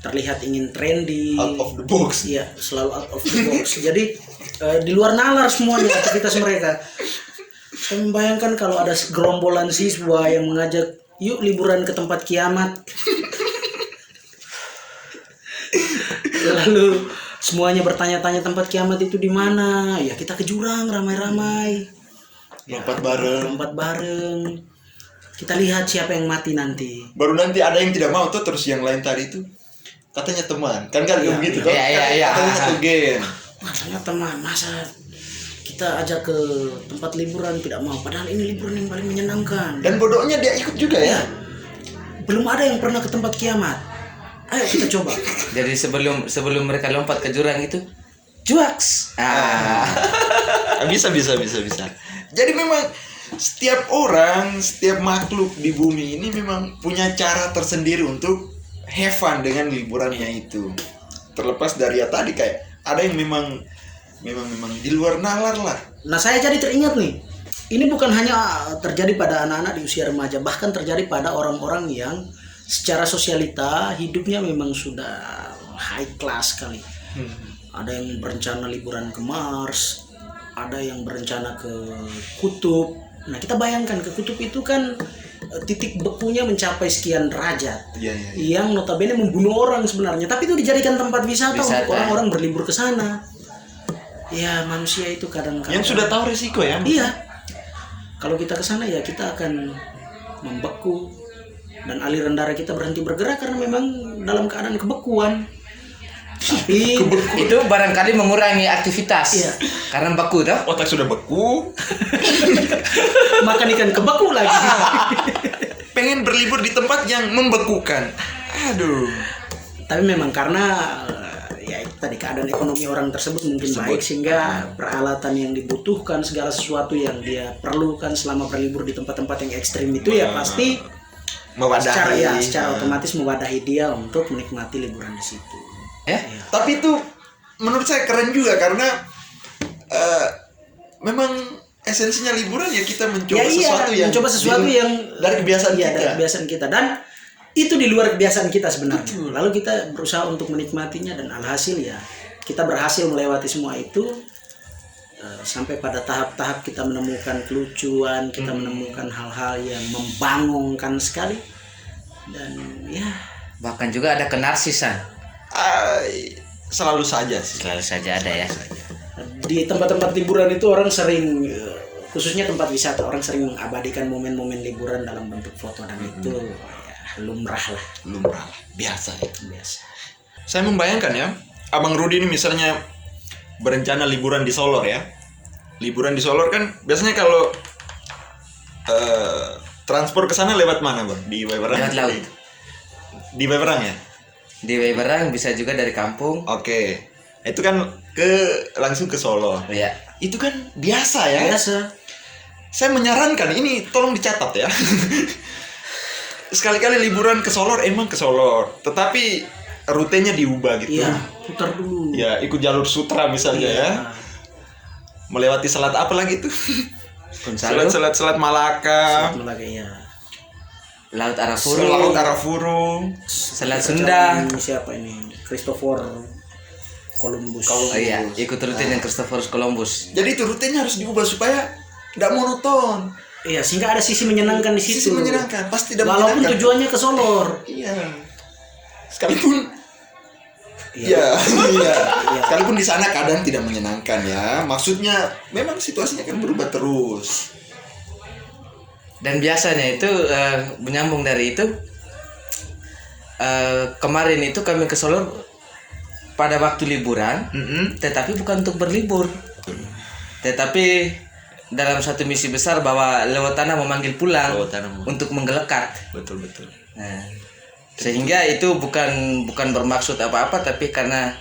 terlihat ingin trendy, Out of the box. Iya, selalu out of the box. Jadi di luar nalar semuanya aktivitas mereka. Saya membayangkan kalau ada gerombolan siswa yang mengajak, yuk liburan ke tempat kiamat. Lalu semuanya bertanya-tanya tempat kiamat itu di mana? Ya kita ke jurang ramai-ramai. Lompat bareng. Kita lihat siapa yang mati nanti. Baru nanti ada yang tidak mau tuh, terus yang lain tadi itu katanya teman. Kan begitu tuh. Iya. Katanya satu geng. Katanya teman, masa kita ajak ke tempat liburan tidak mau, padahal ini liburan yang paling menyenangkan. Dan bodohnya dia ikut juga ya. Belum ada yang pernah ke tempat kiamat. Ayo kita coba. Jadi sebelum mereka lompat ke jurang itu, Cuaks. Bisa. Jadi memang setiap orang, setiap makhluk di bumi ini memang punya cara tersendiri untuk have fun dengan liburannya itu. Terlepas dari ya tadi kayak ada yang memang di luar nalar lah. Nah, saya jadi teringat nih. Ini bukan hanya terjadi pada anak-anak di usia remaja, bahkan terjadi pada orang-orang yang secara sosialita hidupnya memang sudah high class sekali. Ada yang berencana liburan ke Mars, ada yang berencana ke kutub. Nah, kita bayangkan ke kutub itu kan titik bekunya mencapai sekian derajat. Iya. Yang notabene membunuh orang sebenarnya, tapi itu dijadikan tempat wisata untuk orang-orang berlibur ke sana. Ya, manusia itu kadang-kadang Yang sudah tahu resiko ya. iya. Kalau kita ke sana ya kita akan membeku dan aliran darah kita berhenti bergerak karena memang dalam keadaan kebekuan. Tapi Itu barangkali mengurangi aktivitas. Iya. Karena beku toh. Otak sudah beku, makan ikan kebeku lagi. pengen berlibur di tempat yang membekukan. Aduh. Tapi memang karena ya itu tadi keadaan ekonomi orang tersebut mungkin baik sehingga peralatan yang dibutuhkan segala sesuatu yang dia perlukan selama berlibur di tempat-tempat yang ekstrim itu ya pasti Mewadahi. secara otomatis mewadahi dia untuk menikmati liburan di situ. Tapi itu menurut saya keren juga karena memang esensinya liburan ya kita mencoba sesuatu yang dari kebiasaan kita. Dari kebiasaan kita dan itu di luar kebiasaan kita sebenarnya. Lalu kita berusaha untuk menikmatinya dan alhasil ya kita berhasil melewati semua itu sampai pada tahap-tahap kita menemukan kelucuan, kita menemukan hal-hal yang membangongkan sekali dan ya Bahkan juga ada kenarsisan. Selalu saja sih. Selalu saja ada ya. di tempat-tempat liburan itu orang sering khususnya tempat wisata orang sering mengabadikan momen-momen liburan dalam bentuk foto dan itu ya, lumrah lah Biasa ya. biasa. Saya membayangkan ya, Abang Rudi ini misalnya berencana liburan di Solor ya. Liburan di Solor kan biasanya kalau transport ke sana lewat mana, Bang? Di Weberang? Lewat laut. Di Weberang ya? Di Weberang bisa juga dari kampung. Oke. Itu kan langsung ke Solo. Iya. Itu kan biasa ya. Biasa. Saya menyarankan ini tolong dicatat ya. Sekali-kali liburan ke Solor emang ke Solor, tetapi rutenya diubah gitu. Iya, putar dulu. Ya, ikut jalur sutra misalnya ya. Melewati selat apa lagi itu? Selat Malaka. Satu lagi ya. Laut Arafuru. Laut Arafuru. Selat Sunda. Ini siapa ini? Christopher Columbus. Oh iya, ikut rutin yang Christophorus Columbus. Jadi itu rutenya harus diubah supaya tidak monoton. Iya, sehingga ada sisi menyenangkan di situ. Sisi menyenangkan, pasti tidak walaupun menyenangkan. tujuannya ke Solor. Iya. Sekalipun Iya. Iya. Sekalipun di sana kadang tidak menyenangkan ya. Maksudnya memang situasinya kan berubah terus. Dan biasanya itu menyambung dari itu kemarin itu kami ke Solo pada waktu liburan, tetapi bukan untuk berlibur, tetapi dalam satu misi besar bahwa Lewatana memanggil pulang untuk menggelekat. Betul. Nah, sehingga itu bukan bermaksud apa-apa, tapi karena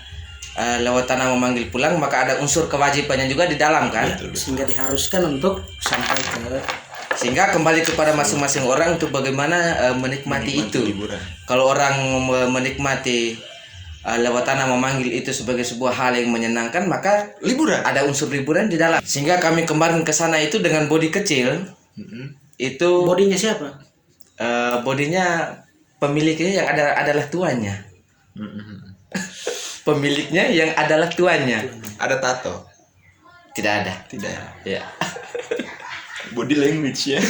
Lewatana memanggil pulang maka ada unsur kewajibannya juga di dalam kan. Sehingga diharuskan untuk sampai ke sehingga kembali kepada masing-masing orang untuk bagaimana menikmati itu. Liburan. Kalau orang menikmati Lewatana memanggil itu sebagai sebuah hal yang menyenangkan, maka Liburan. ada unsur liburan di dalam. Sehingga kami kemarin ke sana itu dengan bodi kecil. Itu bodinya siapa? bodinya pemiliknya yang adalah tuannya. Pemiliknya yang adalah tuannya. Ada tato? Tidak ada. Tidak. Ya. Body language ya.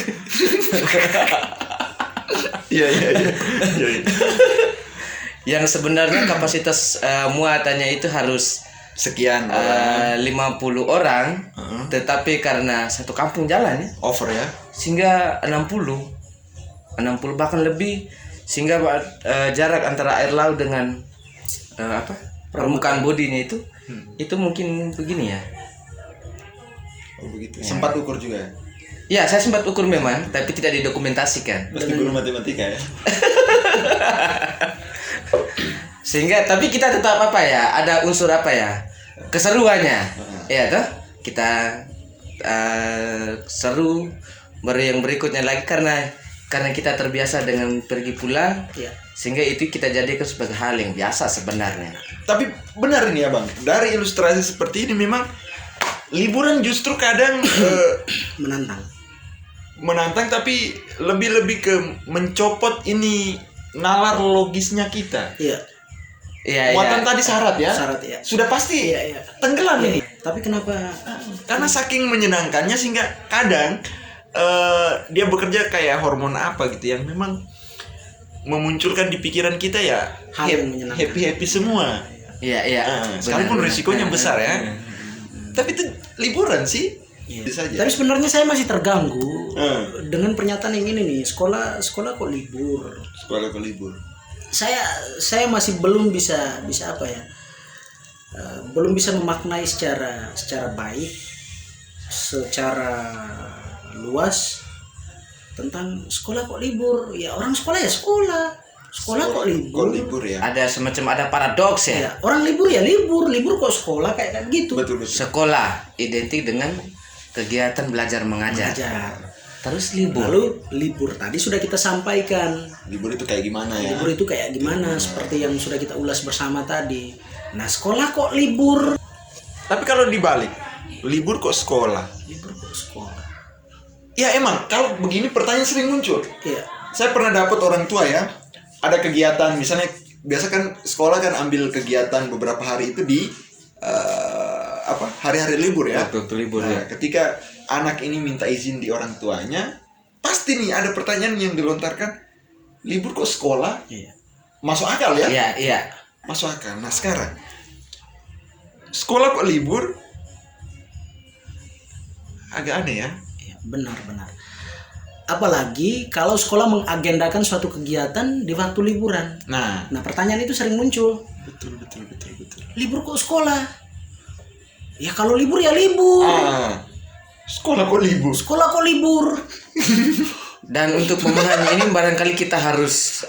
Iya. Yang sebenarnya kapasitas muatannya itu harus Sekian orang. 50 orang, tetapi karena satu kampung jalan ya, Over ya. sehingga 60 bahkan lebih, sehingga jarak antara air laut dengan permukaan bodinya itu mungkin begini ya. Oh begitu. Sempat ukur juga. Ya, saya sempat ukur memang, tapi tidak didokumentasikan. Meski guru matematika ya. Sehingga tapi kita tetap ada unsur keseruannya. Ya toh? Kita seru, baru yang berikutnya lagi karena kita terbiasa dengan pergi pulang, Iya. sehingga itu kita jadikan sebagai hal yang biasa sebenarnya. Tapi benar ini ya Bang, dari ilustrasi seperti ini memang liburan justru kadang menantang, tapi lebih ke mencopot ini nalar logisnya kita. Iya. Iya, Muatan tadi syarat ya. Syarat ya. Sudah pasti Iya. tenggelam ini. Tapi kenapa? Karena saking menyenangkannya sehingga kadang dia bekerja kayak hormon apa gitu yang memang memunculkan di pikiran kita ya Hal yang menyenangkan. happy semua. Iya. Sekalipun Benar. risikonya besar ya. Tapi itu liburan sih. Iya. Bisa aja. Tapi sebenarnya saya masih terganggu Hmm. dengan pernyataan yang ini nih, sekolah kok libur. Sekolah ke libur. Saya masih belum bisa apa ya? Belum bisa memaknai secara baik, secara luas tentang sekolah kok libur. Ya orang sekolah ya sekolah kok libur. Kok libur ya? Ada paradoks ya. Ya, orang libur ya libur kok sekolah kayak gitu. Betul. Sekolah identik dengan kegiatan belajar mengajar. Terus libur. Lalu libur tadi sudah kita sampaikan. Libur itu kayak gimana ya? Libur itu kayak gimana? Seperti yang sudah kita ulas bersama tadi. Nah, sekolah kok libur? Tapi kalau dibalik, libur kok sekolah? Libur kok sekolah? Ya emang, kalau begini pertanyaan sering muncul. Iya. Saya pernah dapat orang tua ya, ada kegiatan, misalnya biasa kan sekolah kan ambil kegiatan beberapa hari itu di hari-hari libur ya. Betul libur Nah, ketika anak ini minta izin di orang tuanya, pasti nih ada pertanyaan yang dilontarkan, libur kok sekolah? Iya. Masuk akal ya? Iya. Masuk akal. Nah sekarang, sekolah kok libur? Agak aneh ya. Iya, benar. Apalagi kalau sekolah mengagendakan suatu kegiatan di waktu liburan. Nah, Pertanyaan itu sering muncul. betul. Libur kok sekolah? Ya kalau libur ya libur. Sekolah kok libur? Sekolah kok libur? Dan untuk memahami ini barangkali kita harus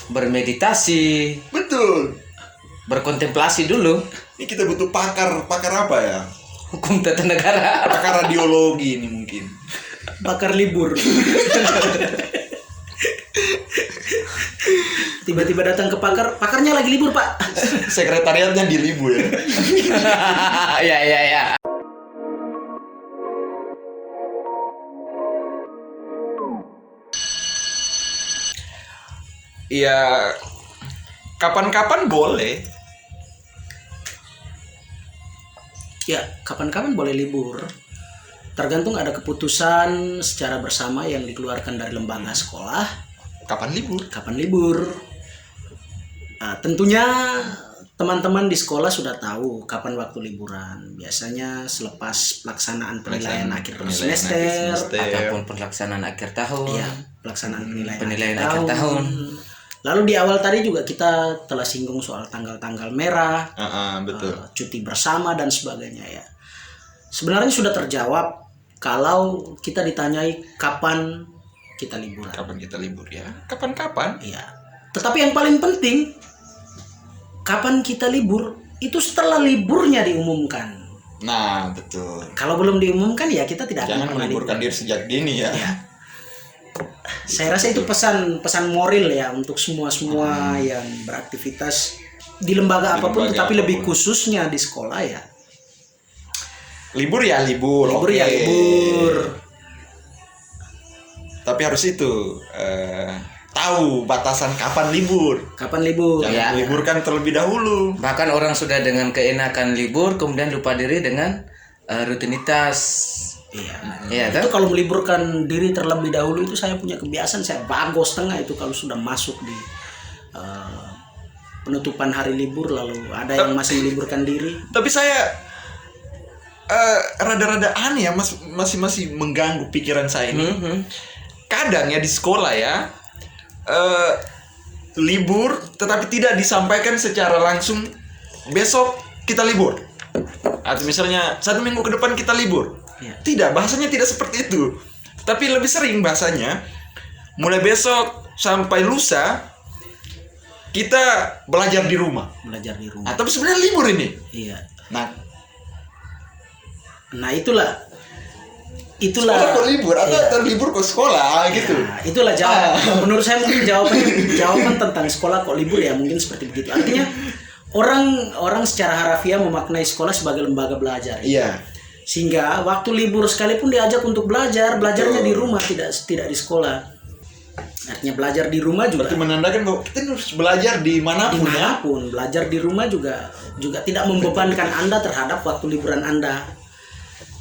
bermeditasi, Betul. berkontemplasi dulu. Ini kita butuh pakar apa ya? Hukum tata negara. Pakar radiologi ini mungkin. Bakar libur. Tiba-tiba datang ke pakarnya lagi libur pak. Sekretariatnya di libur ya. Iya. Iya, kapan-kapan boleh. Ya kapan-kapan boleh libur. Tergantung ada keputusan secara bersama yang dikeluarkan dari lembaga sekolah. Kapan libur? Kapan libur? Tentunya teman-teman di sekolah sudah tahu kapan waktu liburan. Biasanya selepas pelaksanaan penilaian akhir semester. Ataupun pelaksanaan akhir tahun. Iya, pelaksanaan Penilaian akhir tahun. Lalu di awal tadi juga kita telah singgung soal tanggal-tanggal merah, Betul. cuti bersama dan sebagainya ya. Sebenarnya sudah terjawab kalau kita ditanyai kapan kita liburan. Kapan kita libur ya? Kapan-kapan? Iya. Tetapi yang paling penting, kapan kita libur itu setelah liburnya diumumkan. Nah, betul. Kalau belum diumumkan ya kita tidak Jangan akan pernah meliburkan libur. diri sejak dini ya. Ya. Saya rasa itu pesan moral ya untuk semua yang beraktivitas di lembaga apapun, tetapi lebih khususnya di sekolah ya. Libur ya libur. Libur oke. ya libur. Tapi harus itu tahu batasan kapan libur. Kapan libur? Jangan Ya. meliburkan terlebih dahulu. Bahkan orang sudah dengan keenakan libur kemudian lupa diri dengan rutinitas. Iya. Iya Itu kan? kalau meliburkan diri terlebih dahulu itu saya punya kebiasaan, saya bagos tengah itu kalau sudah masuk di penutupan hari libur lalu ada yang masih meliburkan diri. Tapi saya rada-rada aneh ya, masih mengganggu pikiran saya ini. Kadang ya di sekolah ya libur tetapi tidak disampaikan secara langsung besok kita libur. Atau misalnya 1 minggu ke depan kita libur. Ya. Tidak, bahasanya tidak seperti itu. Tapi lebih sering bahasanya mulai besok sampai lusa kita belajar di rumah. Belajar di rumah. Nah, tapi sebenarnya libur ini. Iya. Nah, itulah sekolah kok libur atau libur kok sekolah gitu. Ya, itulah jawaban. Menurut saya mungkin jawaban tentang sekolah kok libur ya mungkin seperti begitu. Artinya orang secara harafiah memaknai sekolah sebagai lembaga belajar. Iya. Sehingga waktu libur sekalipun diajak untuk belajarnya di rumah, tidak di sekolah. Artinya belajar di rumah juga. Berarti menandakan bahwa kita harus belajar dimanapun ya. Belajar di rumah juga tidak membebankan Anda terhadap waktu liburan Anda.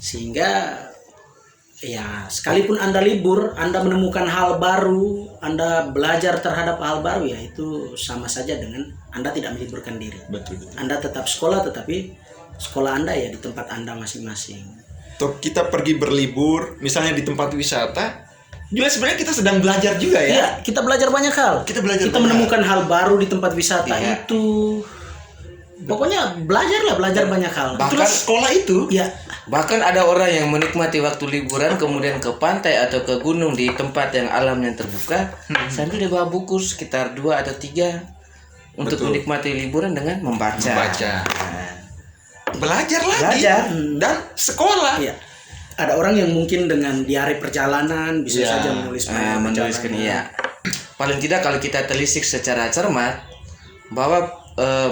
Sehingga ya sekalipun Anda libur, Anda menemukan hal baru, Anda belajar terhadap hal baru, ya itu sama saja dengan Anda tidak meliburkan diri. Betul. Anda tetap sekolah, tetapi sekolah Anda ya di tempat Anda masing-masing. Atau kita pergi berlibur, misalnya di tempat wisata, juga sebenarnya kita sedang belajar juga ya. Iya, kita belajar banyak hal. Kita menemukan hal baru di tempat wisata itu. Pokoknya belajar banyak hal. Itulah sekolah itu. Ya. Bahkan ada orang yang menikmati waktu liburan kemudian ke pantai atau ke gunung di tempat yang alamnya terbuka sambil dia bawa buku sekitar 2 atau 3 untuk menikmati liburan dengan membaca. Belajar lagi dan sekolah. Iya. Ada orang yang mungkin dengan diari perjalanan bisa saja menuliskan iya. Paling tidak kalau kita telisik secara cermat bahwa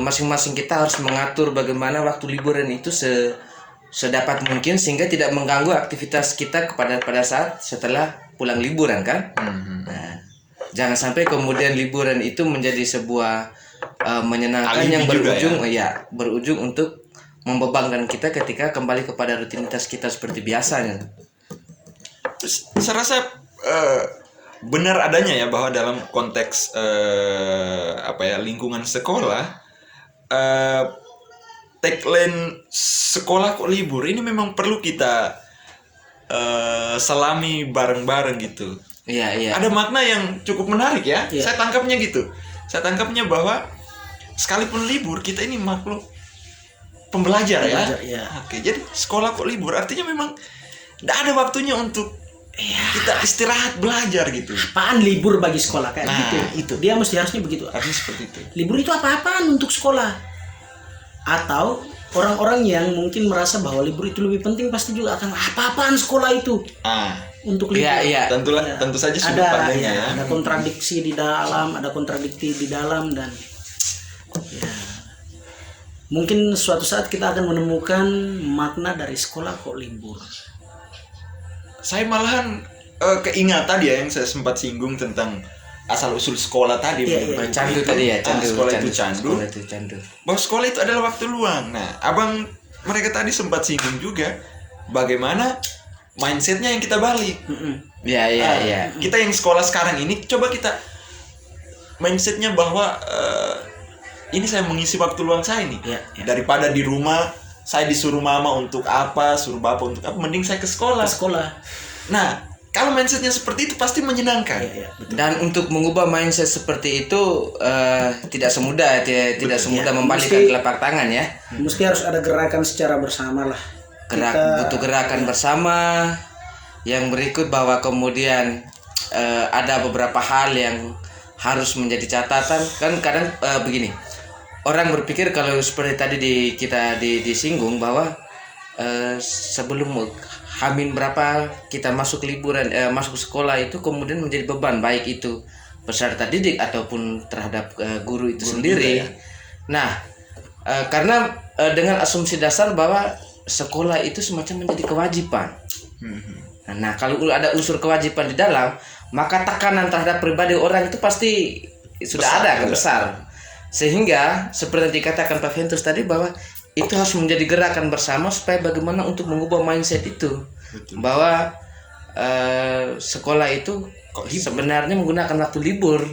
masing-masing kita harus mengatur bagaimana waktu liburan itu sedapat mungkin sehingga tidak mengganggu aktivitas kita pada saat setelah pulang liburan kan. Nah, jangan sampai kemudian liburan itu menjadi sebuah menyenangkan yang berujung untuk membebankan kita ketika kembali kepada rutinitas kita seperti biasanya. Saya rasa benar adanya ya bahwa dalam konteks lingkungan sekolah, tagline sekolah kok libur ini memang perlu kita selami bareng-bareng gitu. Iya. Ada makna yang cukup menarik ya. Iya. Saya tangkapnya gitu. Saya tangkapnya bahwa sekalipun libur kita ini makhluk pembelajar ya. Ya. Oke, jadi sekolah kok libur artinya memang tidak ada waktunya untuk kita istirahat belajar gitu. Apaan libur bagi sekolah kayak gitu? Itu. Dia harusnya begitu. Artinya seperti itu. Libur itu apa-apaan untuk sekolah? Atau orang-orang yang mungkin merasa bahwa libur itu lebih penting pasti juga akan apa-apaan sekolah itu untuk libur. Iya. Tentu saja sudut pandangnya ya. Ada kontradiksi di dalam, dan ya mungkin suatu saat kita akan menemukan makna dari sekolah kok libur. Saya malahan keingat tadi ya yang saya sempat singgung tentang asal usul sekolah tadi. Candu tadi ya, sekolah itu candu. Bahwa sekolah itu adalah waktu luang. Nah, abang mereka tadi sempat singgung juga bagaimana mindsetnya yang kita balik. Iya. Kita yang sekolah sekarang ini coba kita mindsetnya bahwa ini saya mengisi waktu luang saya nih. Daripada di rumah saya disuruh mama untuk apa, suruh bapak untuk apa, mending saya ke sekolah. Nah, kalau mindsetnya seperti itu pasti menyenangkan. Betul. Dan untuk mengubah mindset seperti itu tidak semudah semudah membalikkan telapak tangan ya. Mesti harus ada gerakan secara bersama lah. Butuh gerakan bersama. Yang berikut bahwa kemudian ada beberapa hal yang harus menjadi catatan. Kan kadang begini. Orang berpikir kalau seperti tadi kita disinggung bahwa sebelum Hamin berapa kita masuk liburan masuk sekolah itu kemudian menjadi beban baik itu peserta didik ataupun terhadap guru itu sendiri. Nah, karena dengan asumsi dasar bahwa sekolah itu semacam menjadi kewajiban. Nah, kalau ada unsur kewajiban di dalam, maka tekanan terhadap pribadi orang itu pasti sudah ada besar. Sehingga seperti yang dikatakan Pak Ventus tadi bahwa itu harus menjadi gerakan bersama supaya bagaimana untuk mengubah mindset itu. Betul. Bahwa sekolah itu sebenarnya menggunakan waktu libur.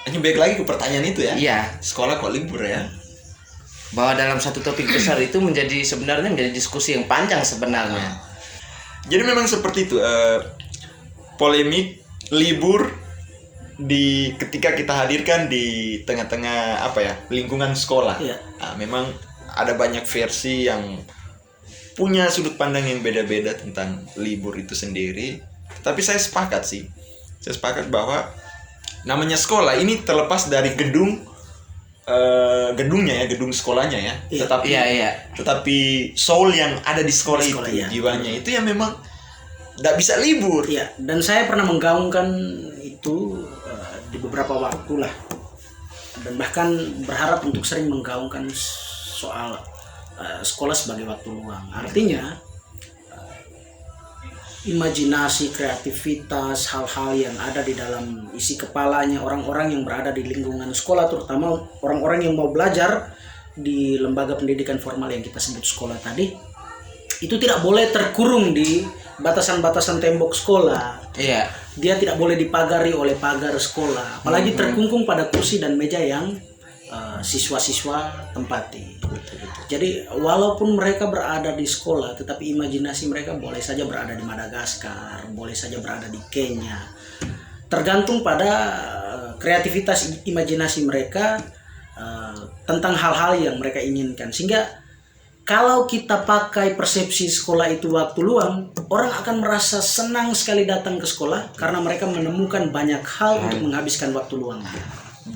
Hanya balik lagi ke pertanyaan itu ya. Iya. Sekolah kok libur ya. Bahwa dalam satu topik besar itu sebenarnya menjadi diskusi yang panjang sebenarnya. Jadi memang seperti itu polemik libur ketika kita hadirkan di tengah-tengah lingkungan sekolah. Nah, memang ada banyak versi yang punya sudut pandang yang beda-beda tentang libur itu sendiri. Tapi saya sepakat bahwa namanya sekolah ini terlepas dari gedungnya ya, gedung sekolahnya ya. Iya. Tetapi Iya. tetapi soul yang ada di sekolah, Di sekolah, itu, iya. jiwanya itu yang memang tidak bisa libur. Iya, dan saya pernah menggaungkan itu di beberapa waktu lah, dan bahkan berharap untuk sering menggaungkan soal sekolah sebagai waktu luang. Artinya imajinasi, kreativitas, hal-hal yang ada di dalam isi kepalanya orang-orang yang berada di lingkungan sekolah, terutama orang-orang yang mau belajar di lembaga pendidikan formal yang kita sebut sekolah tadi, itu tidak boleh terkurung di batasan-batasan tembok sekolah. Iya. Dia tidak boleh dipagari oleh pagar sekolah, apalagi terkungkung pada kursi dan meja yang siswa-siswa tempati. Jadi walaupun mereka berada di sekolah, tetapi imajinasi mereka boleh saja berada di Madagaskar, boleh saja berada di Kenya. Tergantung pada kreativitas imajinasi mereka tentang hal-hal yang mereka inginkan. Sehingga kalau kita pakai persepsi sekolah itu waktu luang, orang akan merasa senang sekali datang ke sekolah karena mereka menemukan banyak hal untuk menghabiskan waktu luang.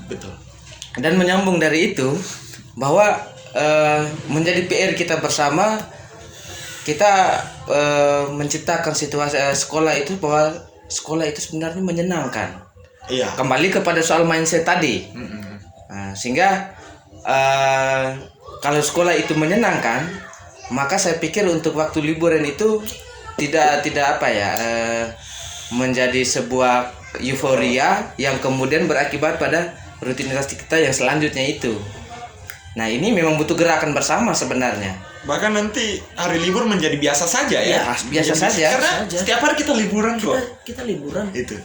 Betul. Dan menyambung dari itu bahwa menjadi PR kita bersama, kita menciptakan situasi sekolah itu, bahwa sekolah itu sebenarnya menyenangkan. Iya. Kembali kepada soal mindset tadi. Nah, sehingga kalau sekolah itu menyenangkan, maka saya pikir untuk waktu liburan itu tidak apa ya, menjadi sebuah euforia yang kemudian berakibat pada rutinitas kita yang selanjutnya itu. Nah, ini memang butuh gerakan bersama sebenarnya. Bahkan nanti hari libur menjadi biasa saja ya. Iya, biasa saja. Karena setiap hari kita liburan kok. Kita liburan. Itu.